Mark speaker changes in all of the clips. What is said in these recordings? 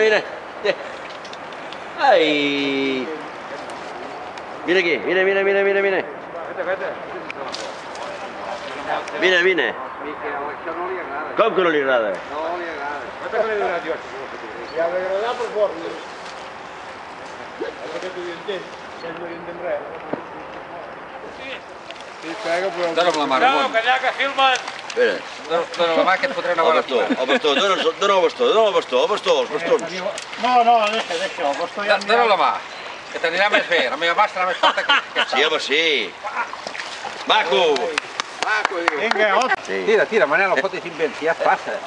Speaker 1: Mira. Ai! Mira aquí, mira. Vine.
Speaker 2: Això no li agrada.
Speaker 1: Com que no li agrada?
Speaker 2: No li agrada.
Speaker 3: Quanta que li ha donat jo?
Speaker 4: Ja li agrada per fort. És el que tu entens. Ja no hi entens res.
Speaker 2: Dóna'm la mà, Ramon.
Speaker 3: No, que allà que filmen!
Speaker 1: Espera.
Speaker 2: Dóna la mà que et fotré una bona
Speaker 1: El bastó, dona el bastó, els bastons.
Speaker 4: No, deixa, el bastó ja...
Speaker 2: Dóna la mà, que t'anirà més bé. La meva mà estarà més forta que
Speaker 1: Sí, home, sí. Maco!
Speaker 2: Maco, diu.
Speaker 4: Vinga, hòstia.
Speaker 2: Tira, Manel, el fotis invent, si ja et passa.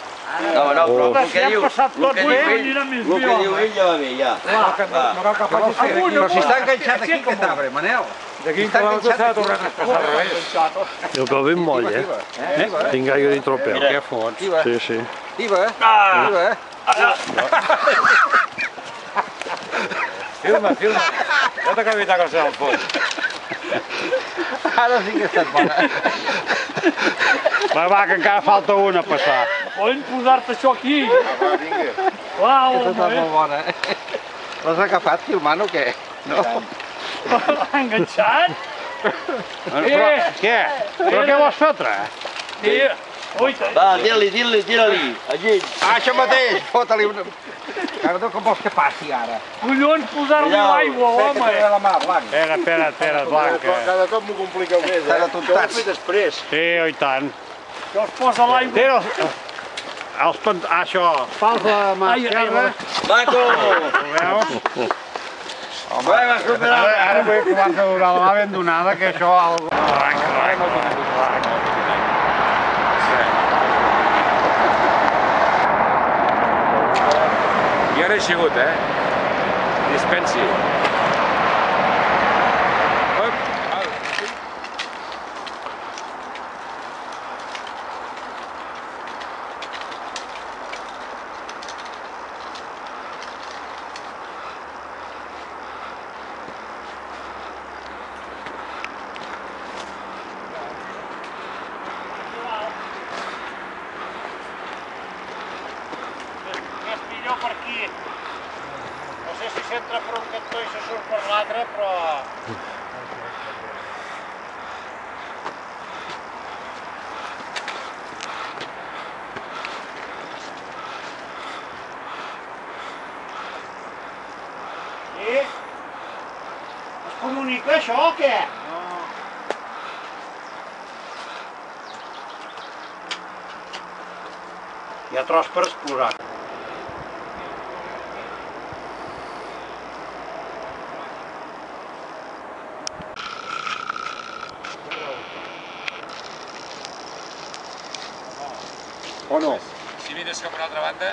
Speaker 1: No, però el que diu ell ja va bé, ja.
Speaker 2: Però si està enganxat aquí, aquest arbre, Manel.
Speaker 3: D'aquí que l'altre s'ha de tornar a passar al revés.
Speaker 5: Jo que ben moll, Tinc gaire dintre el peu.
Speaker 3: Què fots?
Speaker 5: Sí.
Speaker 2: Tiba.
Speaker 3: Filma. Ja t'acabo d'evitar que el seu fot.
Speaker 2: Ara sí que ha estat bona.
Speaker 5: Va, que encara falta una a passar.
Speaker 3: Poden posar-te això aquí.
Speaker 2: Va, vinga.
Speaker 3: Uau,
Speaker 2: Aquesta està molt bona. L'has agafat filmant o què? No.
Speaker 3: l'ha enganxat.
Speaker 5: Què? Però què vols fotre?
Speaker 3: Ui,
Speaker 1: Va, tira-li, allí.
Speaker 2: Això mateix, fota-li una... Cardo, com vols que passi ara?
Speaker 3: collons, posar-li l'aigua, home.
Speaker 2: Fes la mà, Blanc.
Speaker 5: Espera, Blanc.
Speaker 4: Cada cop m'ho compliqueu més,
Speaker 2: Cada tontats.
Speaker 4: Això ho he fet després.
Speaker 5: Sí, i tant.
Speaker 3: Això es posa l'aigua.
Speaker 5: Tira això, fals la mà esquerra.
Speaker 1: Maco!
Speaker 5: Ho veus?
Speaker 1: Home,
Speaker 5: Ara vull acabar de donar la mà ben donada, que això...
Speaker 3: I ara he sigut, Dispensi. És millor per aquí. No sé si s'entra per un cantó i se surt per l'altre, però... Sí? Es comunica això o què? No.
Speaker 5: Hi ha tros per explorar.
Speaker 2: O no?
Speaker 3: Si mires cap a una altra banda...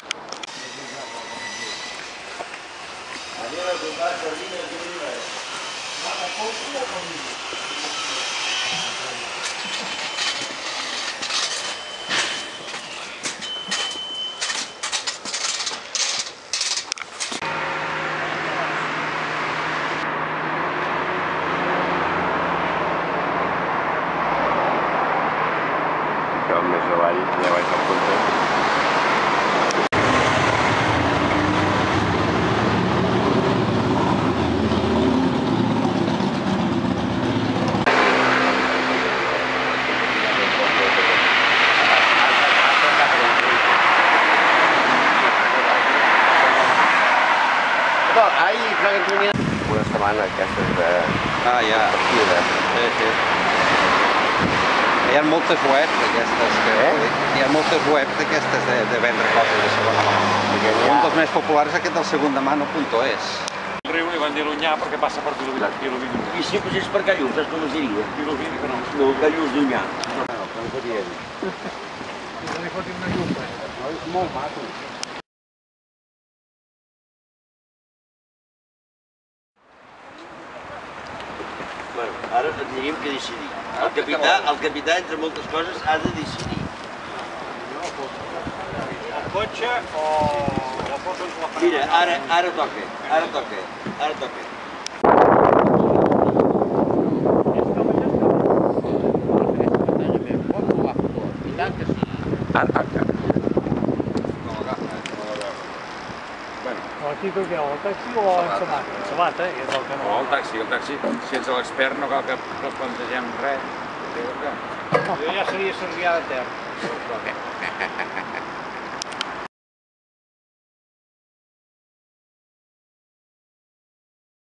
Speaker 6: Més avall, ja vaig al compte. Una setmana aquestes de...
Speaker 2: Ah, ja.
Speaker 6: partida.
Speaker 2: Hi ha moltes webs d'aquestes Hi ha moltes webs d'aquestes de vendre coses de segona mà. Un dels més populars és aquest del segundamano.es.
Speaker 3: El riu li van dir l'Unyà perquè passa per Vilobí.
Speaker 1: I si posés per Callús, saps com es diria?
Speaker 3: Vilobí, que no.
Speaker 1: No, Callús d'Unyà.
Speaker 4: Li fotin una llum.
Speaker 2: És molt maco.
Speaker 1: Bueno, ara tindríem que decidir. El capità, entre moltes coses, ha de decidir.
Speaker 3: El cotxe o la foto ens la
Speaker 1: Mira, ara toca, ara toca, ara toca.
Speaker 3: Aquí perquè el taxi o en Samata? En Samata, que és el que no...
Speaker 7: El taxi, sense l'expert no cal que plantegem res.
Speaker 3: Jo ja seria Cervià de Ter.